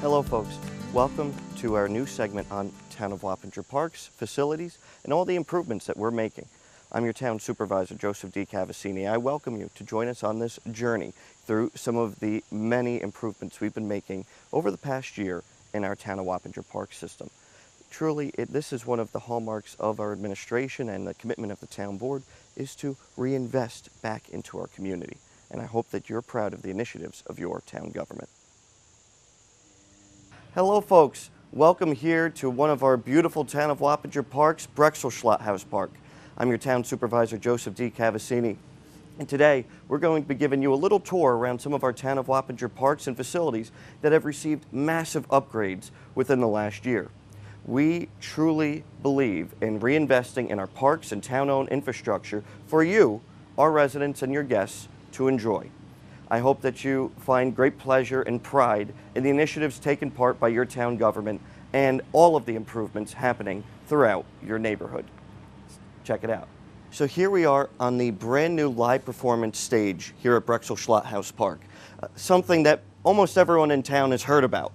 Hello folks, welcome to our new segment on Town of Wappinger parks, facilities, and all the improvements that we're making. I'm your town supervisor, Joseph D. Cavassini. I welcome you to join us on this journey through some of the many improvements we've been making over the past year in our Town of Wappinger park system. Truly, this is one of the hallmarks of our administration, and the commitment of the town board is to reinvest back into our community. And I hope that you're proud of the initiatives of your town government. Hello folks, welcome here to one of our beautiful Town of Wappinger parks, House Park. I'm your town supervisor, Joseph D. Cavassini, and today we're going to be giving you a little tour around some of our Town of Wappinger parks and facilities that have received massive upgrades within the last year. We truly believe in reinvesting in our parks and town-owned infrastructure for you, our residents and your guests, to enjoy. I hope that you find great pleasure and pride in the initiatives taken part by your town government and all of the improvements happening throughout your neighborhood. Check it out. So here we are on the brand new live performance stage here at House Park, something that almost everyone in town has heard about.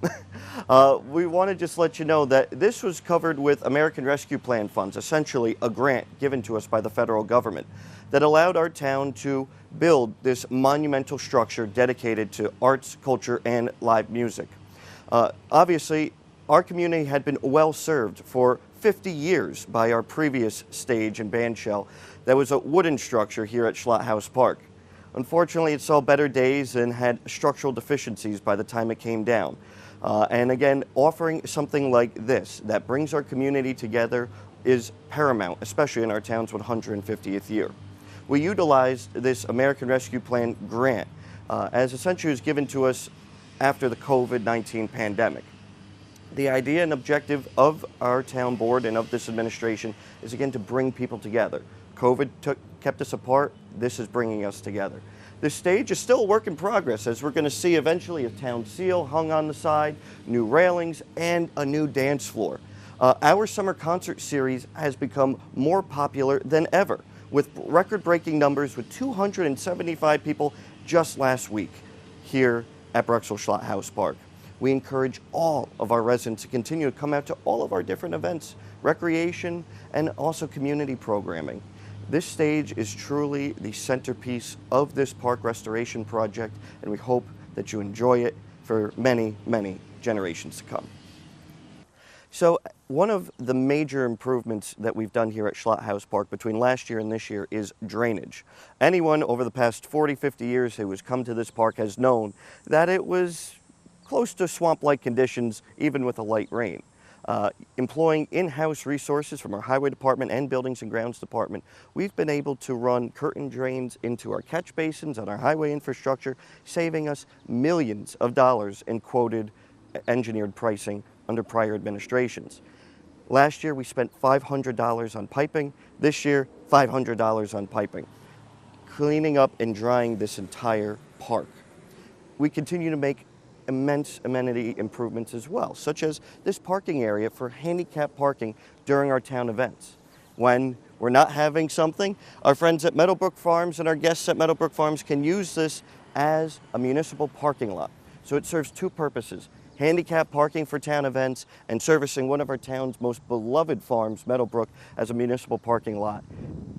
We want to just let you know that this was covered with American Rescue Plan funds, essentially a grant given to us by the federal government that allowed our town to build this monumental structure dedicated to arts, culture, and live music. Obviously, our community had been well served for 50 years by our previous stage and band shell that was a wooden structure here at House Park. Unfortunately, it saw better days and had structural deficiencies by the time it came down. And again, offering something like this that brings our community together is paramount, especially in our town's 150th year. We utilized this American Rescue Plan grant as essentially was given to us after the COVID-19 pandemic. The idea and objective of our town board and of this administration is again to bring people together. COVID kept us apart. This is bringing us together. This stage is still a work in progress, as we're going to see eventually a town seal hung on the side, new railings, and a new dance floor. Our summer concert series has become more popular than ever, with record-breaking numbers with 275 people just last week here at House Park. We encourage all of our residents to continue to come out to all of our different events, recreation, and also community programming. This stage is truly the centerpiece of this park restoration project, and we hope that you enjoy it for many, many generations to come. So one of the major improvements that we've done here at House Park between last year and this year is drainage. Anyone over the past 40, 50 years who has come to this park has known that it was close to swamp-like conditions even with a light rain. Employing in-house resources from our highway department and buildings and grounds department, we've been able to run curtain drains into our catch basins on our highway infrastructure, saving us millions of dollars in quoted engineered pricing under prior administrations. Last year we spent $500 on piping. This year, $500 on piping, cleaning up and drying this entire park. We continue to make immense amenity improvements as well, such as this parking area for handicap parking during our town events. When we're not having something, our friends at Meadowbrook Farms and our guests at Meadowbrook Farms can use this as a municipal parking lot. So it serves two purposes: handicap parking for town events and servicing one of our town's most beloved farms, Meadowbrook, as a municipal parking lot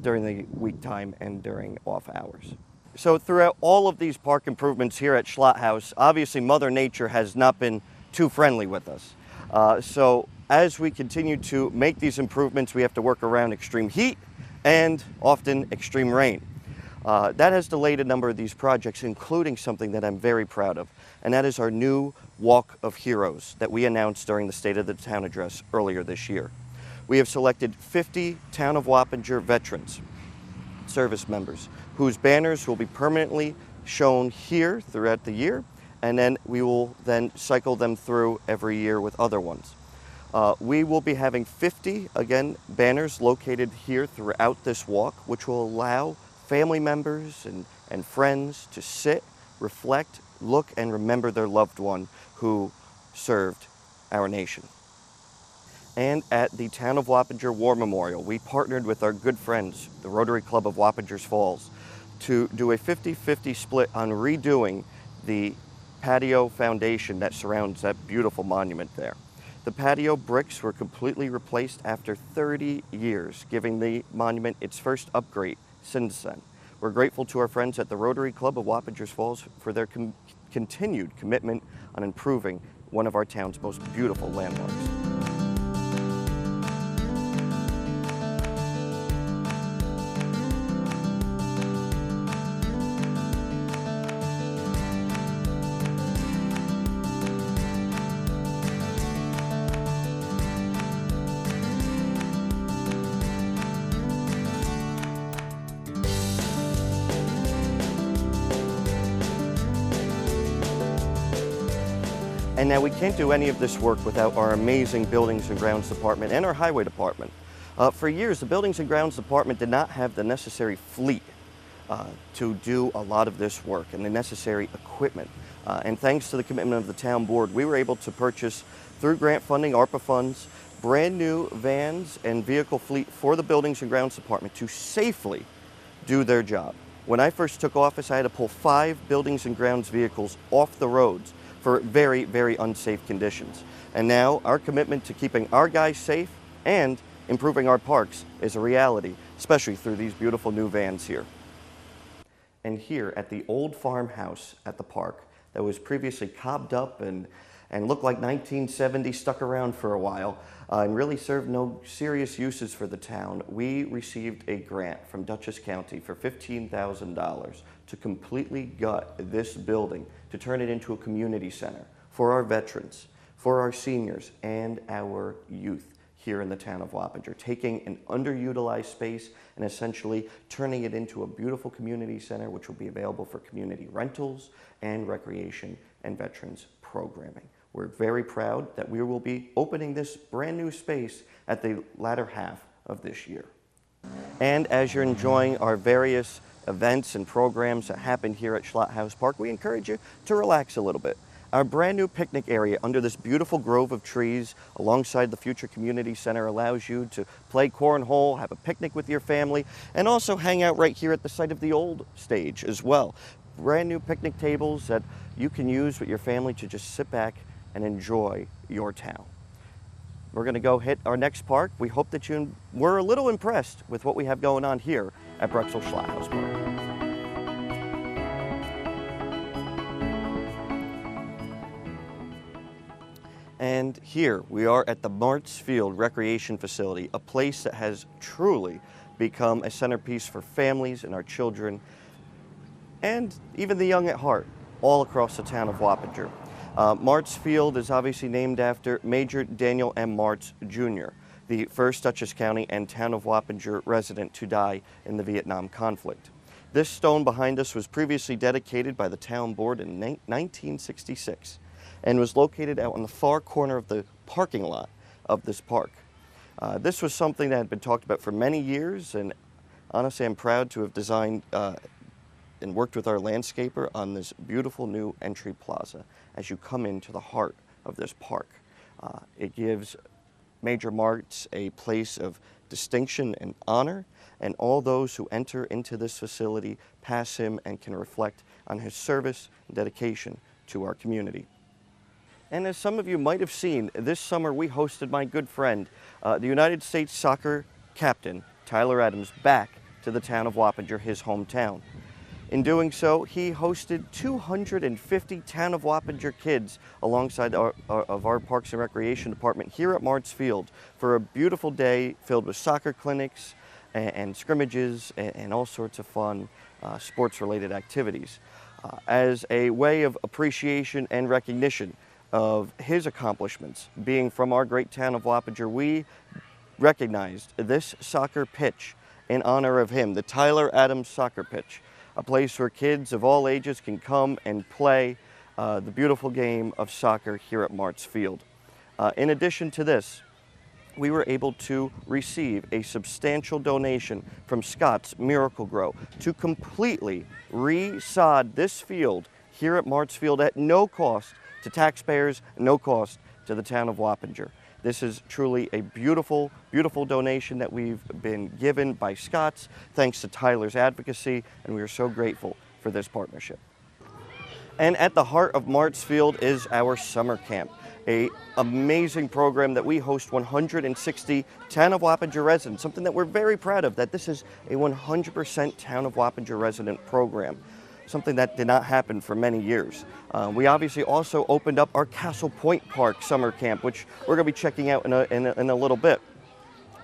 during the week time and during off hours. So throughout all of these park improvements here at House, obviously Mother Nature has not been too friendly with us. So as we continue to make these improvements, we have to work around extreme heat and often extreme rain. That has delayed a number of these projects, including something that I'm very proud of, and that is our new Walk of Heroes that we announced during the State of the Town address earlier this year. We have selected 50 Town of Wappinger veterans, service members, whose banners will be permanently shown here throughout the year, and then we will then cycle them through every year with other ones. We will be having 50, again, banners located here throughout this walk, which will allow family members and friends to sit, reflect, look, and remember their loved one who served our nation. And at the Town of Wappinger War Memorial, we partnered with our good friends, the Rotary Club of Wappingers Falls, to do a 50-50 split on redoing the patio foundation that surrounds that beautiful monument there. The patio bricks were completely replaced after 30 years, giving the monument its first upgrade since then. We're grateful to our friends at the Rotary Club of Wappingers Falls for their continued commitment on improving one of our town's most beautiful landmarks. And now we can't do any of this work without our amazing Buildings and Grounds Department and our Highway Department. For years, the Buildings and Grounds Department did not have the necessary fleet to do a lot of this work and the necessary equipment. And thanks to the commitment of the town board, we were able to purchase, through grant funding, ARPA funds, brand new vans and vehicle fleet for the Buildings and Grounds Department to safely do their job. When I first took office, I had to pull 5 Buildings and Grounds vehicles off the roads for very, very unsafe conditions. And now our commitment to keeping our guys safe and improving our parks is a reality, especially through these beautiful new vans here. And here at the old farmhouse at the park that was previously cobbed up and looked like 1970, stuck around for a while, and really served no serious uses for the town, we received a grant from Dutchess County for $15,000 to completely gut this building, to turn it into a community center for our veterans, for our seniors, and our youth here in the town of Wappinger, taking an underutilized space and essentially turning it into a beautiful community center which will be available for community rentals and recreation and veterans programming. We're very proud that we will be opening this brand new space at the latter half of this year. And as you're enjoying our various events and programs that happen here at Schlothouse Park, we encourage you to relax a little bit. Our brand new picnic area under this beautiful grove of trees alongside the future community center allows you to play cornhole, have a picnic with your family, and also hang out right here at the site of the old stage as well. Brand new picnic tables that you can use with your family to just sit back and enjoy your town. We're going to go hit our next park. We hope that you were a little impressed with what we have going on here at Brexel Schlothouse Park. And here we are at the Martz Field Recreation Facility, a place that has truly become a centerpiece for families and our children, and even the young at heart, all across the town of Wappinger. Martz Field is obviously named after Major Daniel M. Martz, Jr., the first Dutchess County and town of Wappinger resident to die in the Vietnam conflict. This stone behind us was previously dedicated by the town board in 1966 and was located out on the far corner of the parking lot of this park. This was something that had been talked about for many years, and honestly, I'm proud to have designed and worked with our landscaper on this beautiful new entry plaza as you come into the heart of this park. It gives Major Martz a place of distinction and honor, and all those who enter into this facility pass him and can reflect on his service and dedication to our community. And as some of you might have seen, this summer we hosted my good friend, the United States soccer captain, Tyler Adams, back to the town of Wappinger, his hometown. In doing so, he hosted 250 Town of Wappinger kids alongside our Parks and Recreation Department here at Martz Field for a beautiful day filled with soccer clinics and scrimmages and all sorts of fun sports-related activities. As a way of appreciation and recognition of his accomplishments, being from our great town of Wappinger, we recognized this soccer pitch in honor of him, the Tyler Adams Soccer Pitch, a place where kids of all ages can come and play the beautiful game of soccer here at Martz Field. In addition to this, we were able to receive a substantial donation from Scott's Miracle-Gro to completely re-sod this field here at Martz Field at no cost to taxpayers, no cost to the town of Wappinger. This is truly a beautiful, beautiful donation that we've been given by Scott's, thanks to Tyler's advocacy, and we are so grateful for this partnership. And at the heart of Mart's Field is our summer camp, an amazing program that we host 160 Town of Wappinger residents, something that we're very proud of, that this is a 100% Town of Wappinger resident program, something that did not happen for many years. We obviously also opened up our Castle Point Park summer camp, which we're going to be checking out in a little bit.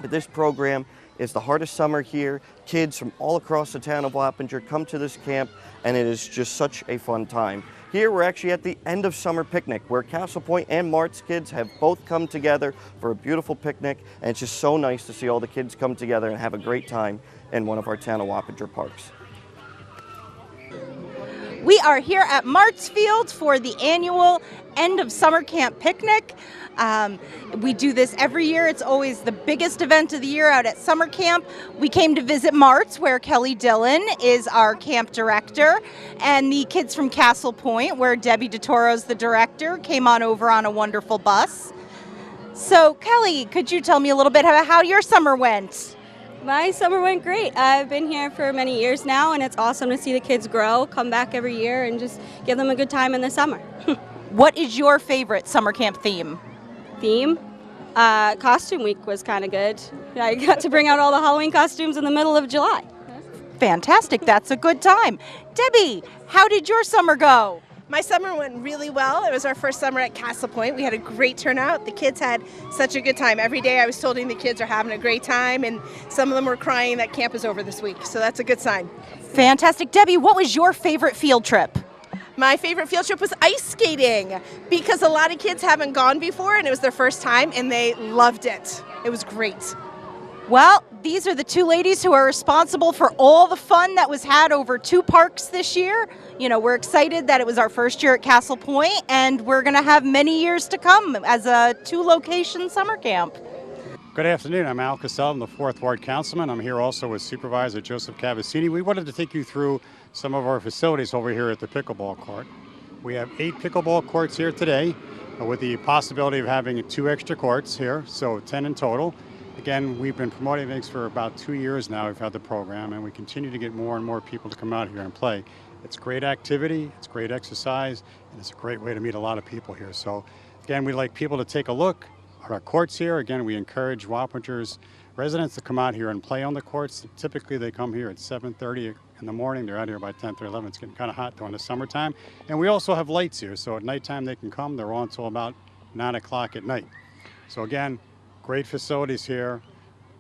But this program is the heart of summer here. Kids from all across the Town of Wappinger come to this camp, and it is just such a fun time. Here we're actually at the end of summer picnic, where Castle Point and Mart's kids have both come together for a beautiful picnic, and it's just so nice to see all the kids come together and have a great time in one of our Town of Wappinger parks. We are here at Mart's Field for the annual end of summer camp picnic. We do this every year. It's always the biggest event of the year out at summer camp. We came to visit Mart's, where Kelly Dillon is our camp director, and the kids from Castle Point, where Debbie DeToro's the director, came on over on a wonderful bus. So Kelly, could you tell me a little bit about how your summer went? My summer went great. I've been here for many years now, and it's awesome to see the kids grow, come back every year, and just give them a good time in the summer. What is your favorite summer camp theme? Costume week was kind of good. I got to bring out all the Halloween costumes in the middle of July. Fantastic. That's a good time. Debbie, how did your summer go? My summer went really well. It was our first summer at Castle Point. We had a great turnout. The kids had such a good time. Every day I was told the kids are having a great time, and some of them were crying that camp is over this week, so that's a good sign. Fantastic. Debbie, what was your favorite field trip? My favorite field trip was ice skating, because a lot of kids haven't gone before, and it was their first time, and they loved it. It was great. Well, these are the two ladies who are responsible for all the fun that was had over 2 parks this year. You know, we're excited that it was our first year at Castle Point, and we're going to have many years to come as a 2-location summer camp. Good afternoon. I'm Al Cassell. I'm the 4th Ward Councilman. I'm here also with Supervisor Joseph Cavassini. We wanted to take you through some of our facilities over here at the pickleball court. We have 8 pickleball courts here today, with the possibility of having 2 extra courts here, so 10 in total. Again, we've been promoting things for about 2 years now. We've had the program, and we continue to get more and more people to come out here and play. It's great activity, it's great exercise, and it's a great way to meet a lot of people here. So again, we'd like people to take a look at our courts here. Again, we encourage Wappinger's residents to come out here and play on the courts. Typically, they come here at 7:30 in the morning. They're out here by 10 or 11. It's getting kind of hot during the summertime. And we also have lights here, so at nighttime they can come. They're on until about 9 o'clock at night. So again, great facilities here,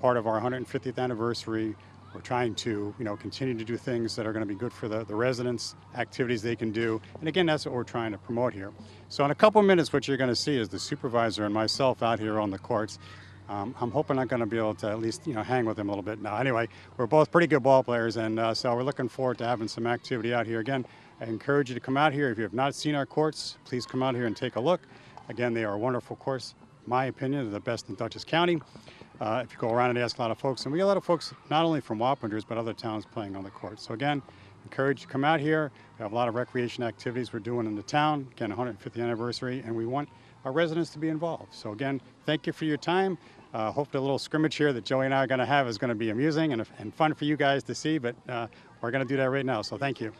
part of our 150th anniversary. We're trying to, continue to do things that are going to be good for the residents, activities they can do. And again, that's what we're trying to promote here. So in a couple of minutes, what you're going to see is the supervisor and myself out here on the courts. I'm hoping I'm going to be able to at least, hang with them a little bit now. Anyway, we're both pretty good ball players, and so we're looking forward to having some activity out here. Again, I encourage you to come out here. If you have not seen our courts, please come out here and take a look. Again, they are a wonderful course. My opinion, they're the best in Dutchess County. If you go around and ask a lot of folks, and we get a lot of folks not only from Wappingers but other towns playing on the court. So again, encourage you to come out here. We have a lot of recreation activities we're doing in the town. Again, 150th anniversary, and we want our residents to be involved. So again, thank you for your time. Hopefully a little scrimmage here that Joey and I are going to have is going to be amusing and fun for you guys to see, but we're going to do that right now, so thank you.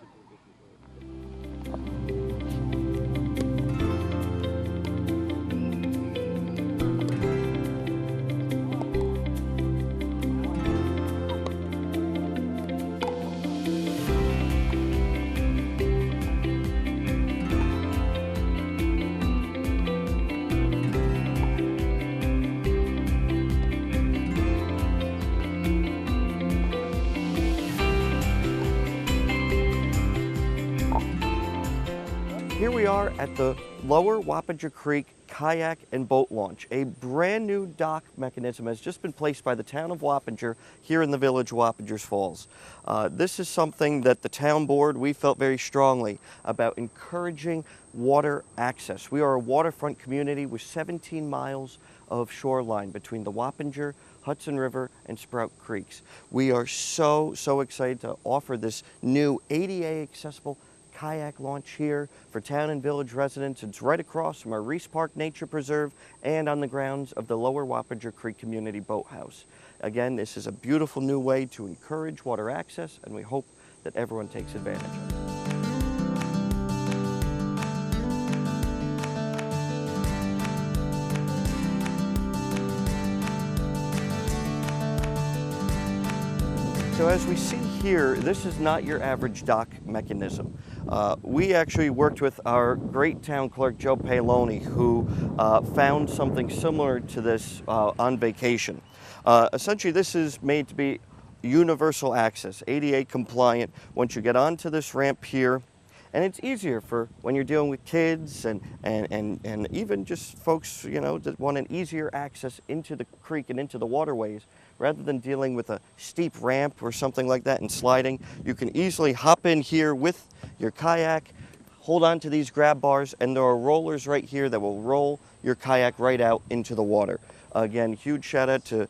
Here we are at the Lower Wappinger Creek Kayak and Boat Launch. A brand new dock mechanism has just been placed by the town of Wappinger here in the village of Wappingers Falls. This is something that the town board, we felt very strongly about encouraging water access. We are a waterfront community with 17 miles of shoreline between the Wappinger, Hudson River, and Sprout Creeks. We are so excited to offer this new ADA accessible kayak launch here for town and village residents. It's right across from our Reese Park Nature Preserve and on the grounds of the Lower Wappinger Creek Community Boathouse. Again, this is a beautiful new way to encourage water access, and we hope that everyone takes advantage of it. So as we see here, this is not your average dock mechanism. We actually worked with our great town clerk, Joe Paoloni, who found something similar to this on vacation. Essentially, this is made to be universal access, ADA compliant. Once you get onto this ramp here, and it's easier for when you're dealing with kids and even just folks, you know, that want an easier access into the creek and into the waterways. Rather than dealing with a steep ramp or something like that and sliding, you can easily hop in here with your kayak, hold on to these grab bars, and there are rollers right here that will roll your kayak right out into the water. Again, huge shout out to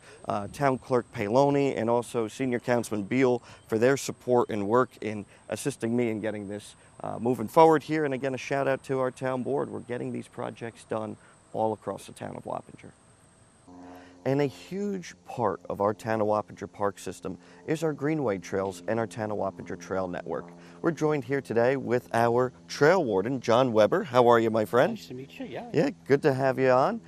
Town Clerk Paoloni and also Senior Councilman Beal for their support and work in assisting me in getting this moving forward here. And again, a shout out to our town board. We're getting these projects done all across the town of Wappinger. And a huge part of our Town of Wappinger park system is our greenway trails and our Town of Wappinger Trail Network. We're joined here today with our trail warden, John Weber. How are you, my friend? Nice to meet you, yeah. Yeah, good to have you on.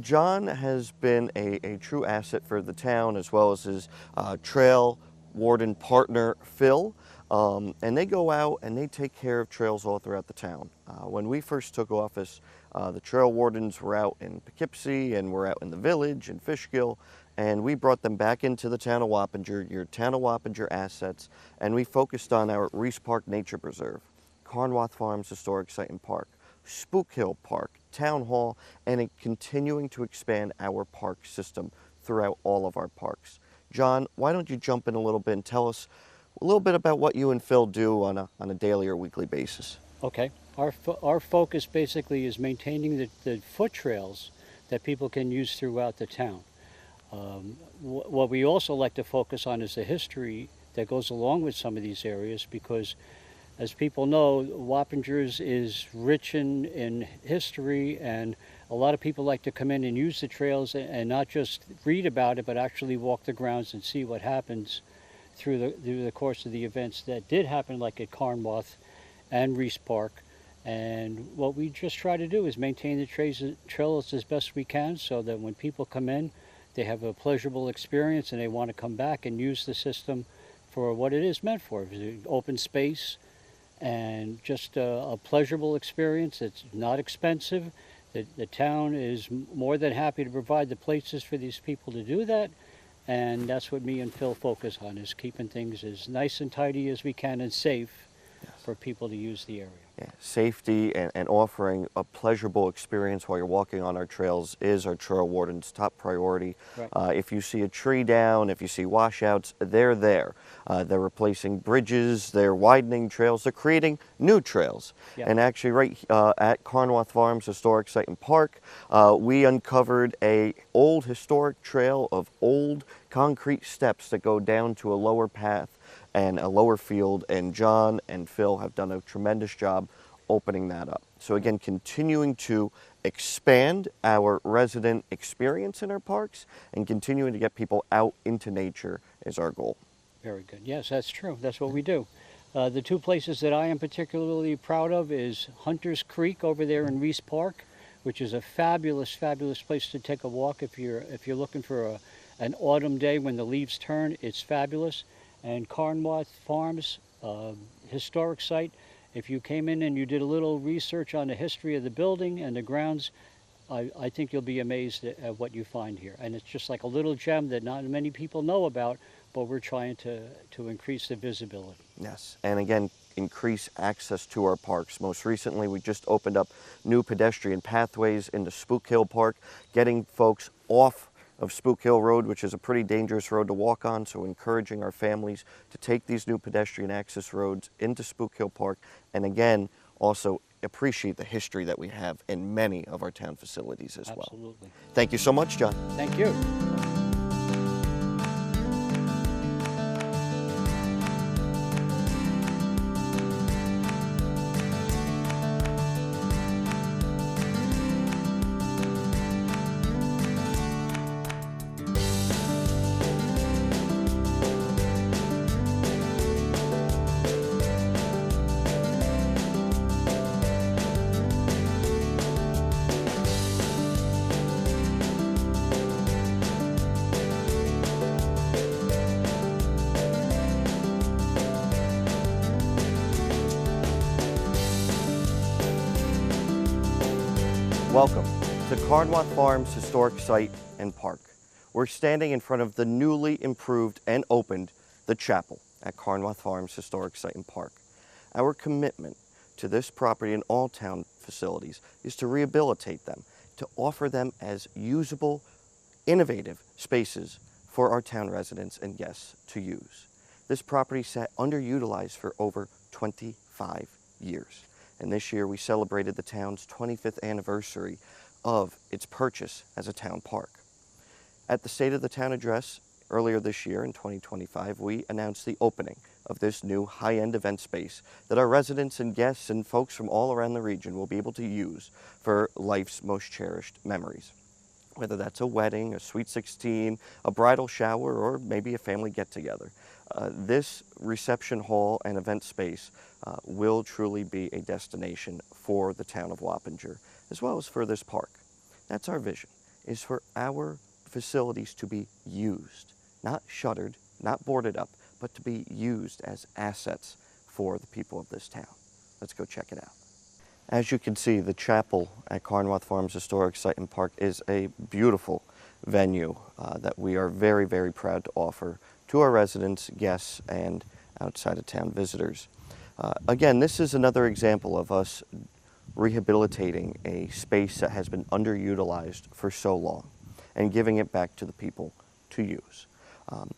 John has been a true asset for the town, as well as his trail warden partner, Phil. And they go out and they take care of trails all throughout the town. When we first took office, the trail wardens were out in Poughkeepsie and were out in the village in Fishkill, and we brought them back into the town of Wappinger, your town of Wappinger assets, and we focused on our Reese Park Nature Preserve, Carnwath Farms Historic Site and Park, Spook Hill Park, Town Hall, and continuing to expand our park system throughout all of our parks. John, why don't you jump in a little bit and tell us a little bit about what you and Phil do on a daily or weekly basis. Okay. Our focus basically is maintaining the foot trails that people can use throughout the town. What we also like to focus on is the history that goes along with some of these areas, because as people know, Wappingers is rich in history, and a lot of people like to come in and use the trails and not just read about it, but actually walk the grounds and see what happens through the course of the events that did happen, like at Carnwath and Reese Park. And what we just try to do is maintain the trails as best we can, so that when people come in, they have a pleasurable experience and they want to come back and use the system for what it is meant for, open space and just a pleasurable experience. It's not expensive. The town is more than happy to provide the places for these people to do that. And that's what me and Phil focus on, is keeping things as nice and tidy as we can and safe for people to use the area. Yeah, safety and offering a pleasurable experience while you're walking on our trails is our trail warden's top priority. Right. If you see a tree down, if you see washouts, they're there. They're replacing bridges, they're widening trails, they're creating new trails. Yeah. And actually right at Carnwath Farms Historic Site and Park, we uncovered a old historic trail of old concrete steps that go down to a lower path and a lower field, and John and Phil have done a tremendous job opening that up. So again, continuing to expand our resident experience in our parks and continuing to get people out into nature is our goal. Very good. Yes, that's true. That's what we do. The two places that I am particularly proud of is Hunter's Creek over there in Reese Park, which is a fabulous, fabulous place to take a walk if you're looking for an autumn day when the leaves turn. It's fabulous. And Carnwath Farms, historic site. If you came in and you did a little research on the history of the building and the grounds, I think you'll be amazed at what you find here. And it's just like a little gem that not many people know about, but we're trying to increase the visibility. Yes, and again, increase access to our parks. Most recently, we just opened up new pedestrian pathways into Spook Hill Park, getting folks off of Spook Hill Road, which is a pretty dangerous road to walk on, so encouraging our families to take these new pedestrian access roads into Spook Hill Park, and again, also appreciate the history that we have in many of our town facilities as well. Absolutely. Thank you so much, John. Thank you. Welcome to Carnwath Farms Historic Site and Park. We're standing in front of the newly improved and opened The Chapel at Carnwath Farms Historic Site and Park. Our commitment to this property and all town facilities is to rehabilitate them, to offer them as usable, innovative spaces for our town residents and guests to use. This property sat underutilized for over 25 years. And this year we celebrated the town's 25th anniversary of its purchase as a town park. At the State of the Town address earlier this year in 2025, we announced the opening of this new high-end event space that our residents and guests and folks from all around the region will be able to use for life's most cherished memories. Whether that's a wedding, a sweet 16, a bridal shower, or maybe a family get-together. This reception hall and event space will truly be a destination for the town of Wappinger, as well as for this park. That's our vision, is for our facilities to be used, not shuttered, not boarded up, but to be used as assets for the people of this town. Let's go check it out. As you can see, the chapel at Carnwath Farms Historic Site and Park is a beautiful venue that we are very, very proud to offer to our residents, guests, and outside of town visitors. Again, this is another example of us rehabilitating a space that has been underutilized for so long and giving it back to the people to use.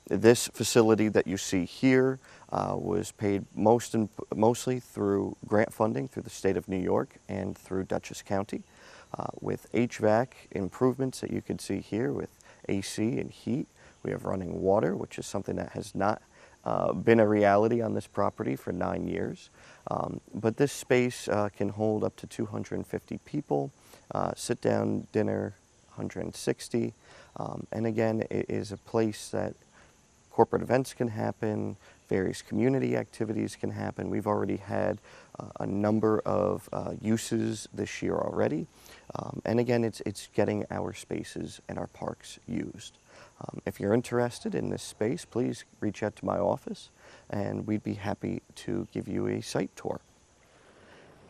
This facility that you see here was paid mostly through grant funding through the state of New York and through Dutchess County, with HVAC improvements that you can see here with AC and heat. We have running water, which is something that has not been a reality on this property for 9 years. But this space can hold up to 250 people, sit-down dinner, 160. And again, it is a place that corporate events can happen, various community activities can happen. We've already had a number of uses this year already. And again, it's getting our spaces and our parks used. If you're interested in this space, please reach out to my office and we'd be happy to give you a site tour.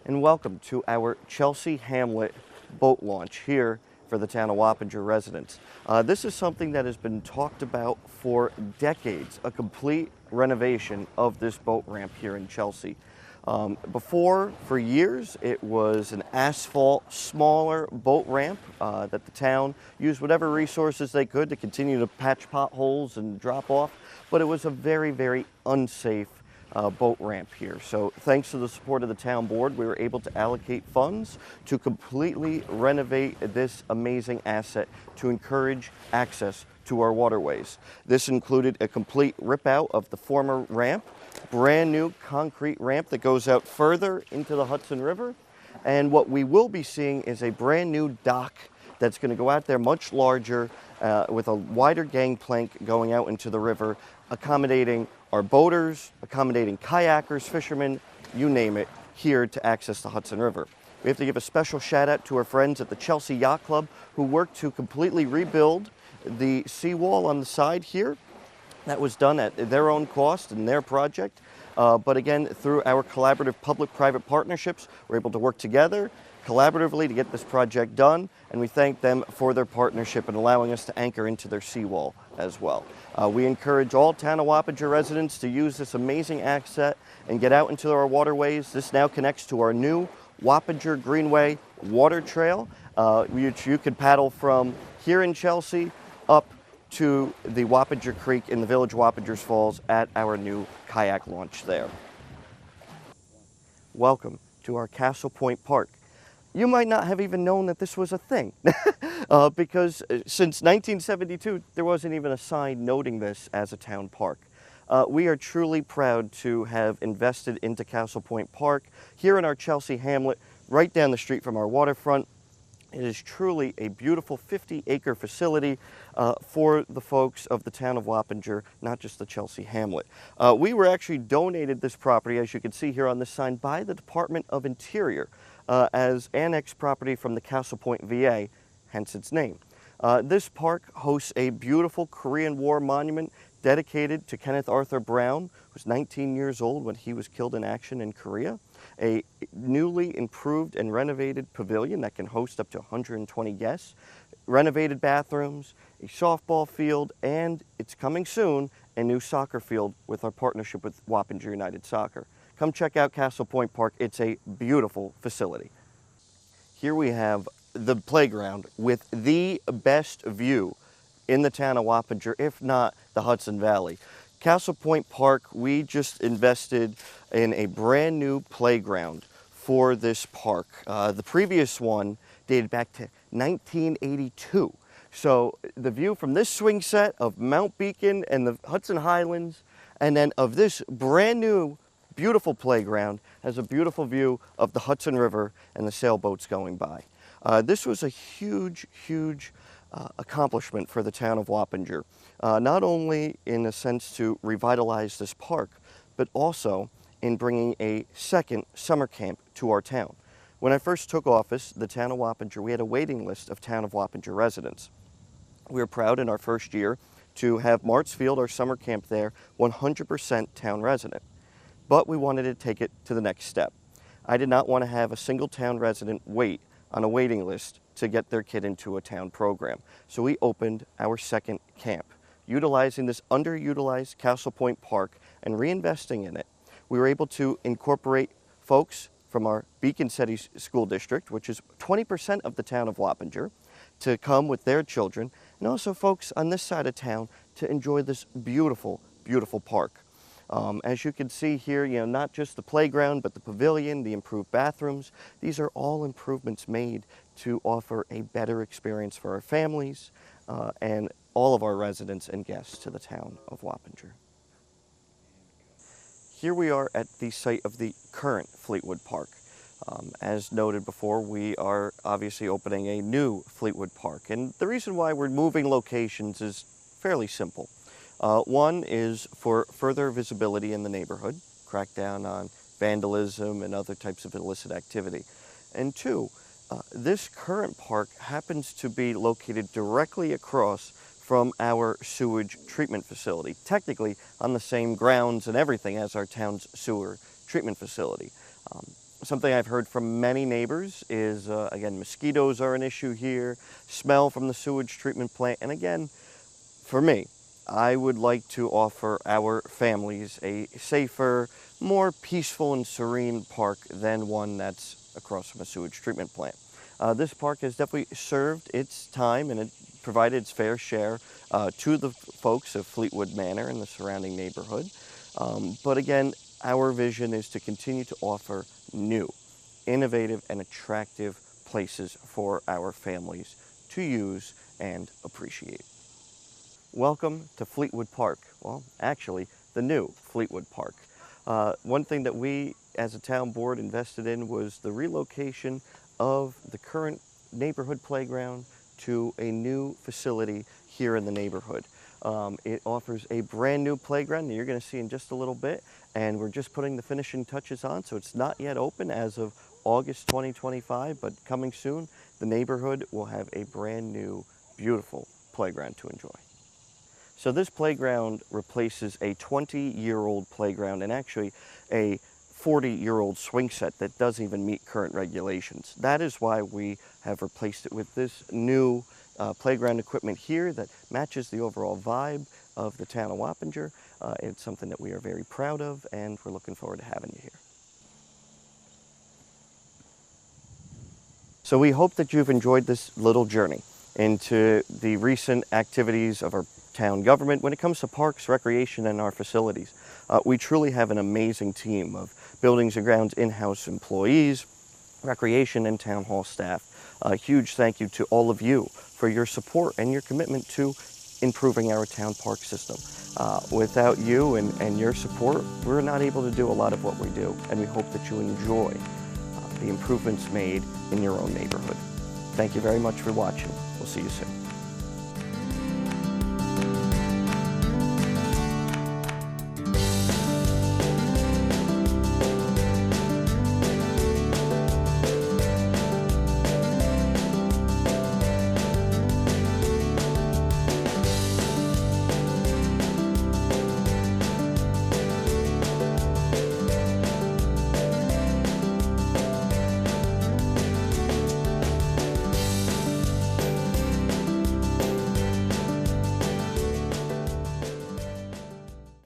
And welcome to our Chelsea Hamlet boat launch here for the town of Wappinger residents. This is something that has been talked about for decades, a complete renovation of this boat ramp here in Chelsea. Before, for years, it was an asphalt, smaller boat ramp that the town used whatever resources they could to continue to patch potholes and drop off, but it was a very, very unsafe boat ramp here. So thanks to the support of the town board, we were able to allocate funds to completely renovate this amazing asset to encourage access to our waterways. This included a complete rip out of the former ramp, brand new concrete ramp that goes out further into the Hudson River. And what we will be seeing is a brand new dock that's going to go out there much larger with a wider gangplank going out into the river, accommodating our boaters, accommodating kayakers, fishermen, you name it, here to access the Hudson River. We have to give a special shout out to our friends at the Chelsea Yacht Club who worked to completely rebuild the seawall on the side here. That was done at their own cost and their project. But again, through our collaborative public-private partnerships, we're able to work together collaboratively to get this project done, and we thank them for their partnership and allowing us to anchor into their seawall as well. We encourage all town of Wappinger residents to use this amazing asset and get out into our waterways. This now connects to our new Wappinger Greenway water trail, which you can paddle from here in Chelsea up to the Wappinger Creek in the village of Wappingers Falls at our new kayak launch there. Welcome to our Castle Point Park. You might not have even known that this was a thing because since 1972 there wasn't even a sign noting this as a town park. We are truly proud to have invested into Castle Point Park here in our Chelsea Hamlet, right down the street from our waterfront. It is truly a beautiful 50-acre facility for the folks of the town of Wappinger, not just the Chelsea Hamlet. We were actually donated this property, as you can see here on this sign, by the Department of Interior as annexed property from the Castle Point VA, hence its name. This park hosts a beautiful Korean War monument dedicated to Kenneth Arthur Brown, who was 19 years old when he was killed in action in Korea. a newly improved and renovated pavilion that can host up to 120 guests, renovated bathrooms, a softball field, and it's coming soon, a new soccer field with our partnership with Wappinger United Soccer. Come check out Castle Point Park. It's a beautiful facility. Here we have the playground with the best view in the town of Wappinger, if not the Hudson Valley. Castle Point Park, we just invested in a brand new playground for this park. The previous one dated back to 1982. So the view from this swing set of Mount Beacon and the Hudson Highlands, and then of this brand new beautiful playground, has a beautiful view of the Hudson River and the sailboats going by. This was a huge accomplishment for the town of Wappinger, not only in a sense to revitalize this park, but also in bringing a second summer camp to our town. When I first took office, the town of Wappinger, we had a waiting list of town of Wappinger residents. We were proud in our first year to have Martsfield, our summer camp there, 100% town resident. But we wanted to take it to the next step. I did not want to have a single town resident wait on a waiting list to get their kid into a town program. So we opened our second camp, utilizing this underutilized Castle Point Park and reinvesting in it. We were able to incorporate folks from our Beacon City School District, which is 20% of the town of Wappinger, to come with their children, and also folks on this side of town to enjoy this beautiful, beautiful park. As you can see here, not just the playground, but the pavilion, the improved bathrooms. These are all improvements made to offer a better experience for our families and all of our residents and guests to the town of Wappinger. Here we are at the site of the current Fleetwood Park. As noted before, we are obviously opening a new Fleetwood Park. And the reason why we're moving locations is fairly simple. One is for further visibility in the neighborhood, crack down on vandalism and other types of illicit activity. And two, this current park happens to be located directly across from our sewage treatment facility, technically on the same grounds and everything as our town's sewer treatment facility. Something I've heard from many neighbors is, again, mosquitoes are an issue here, smell from the sewage treatment plant, and again, for me, I would like to offer our families a safer, more peaceful and serene park than one that's across from a sewage treatment plant. This park has definitely served its time and it provided its fair share to the folks of Fleetwood Manor and the surrounding neighborhood. But again, our vision is to continue to offer new, innovative, and attractive places for our families to use and appreciate. Welcome to Fleetwood Park. Well, actually, the new Fleetwood Park. One thing that we as a town board invested in was the relocation of the current neighborhood playground to a new facility here in the neighborhood. It offers a brand new playground that you're going to see in just a little bit, and we're just putting the finishing touches on, so it's not yet open as of August 2025, but coming soon, the neighborhood will have a brand new, beautiful playground to enjoy. So this playground replaces a 20-year-old playground and actually a 40-year-old swing set that doesn't even meet current regulations. That is why we have replaced it with this new playground equipment here that matches the overall vibe of the town of Wappinger. It's something that we are very proud of, and we're looking forward to having you here. So we hope that you've enjoyed this little journey into the recent activities of our town government when it comes to parks, recreation, and our facilities. We truly have an amazing team of buildings and grounds in-house employees, recreation, and town hall staff. A huge thank you to all of you for your support and your commitment to improving our town park system. Without you and your support, we're not able to do a lot of what we do, and we hope that you enjoy the improvements made in your own neighborhood. Thank you very much for watching. We'll see you soon.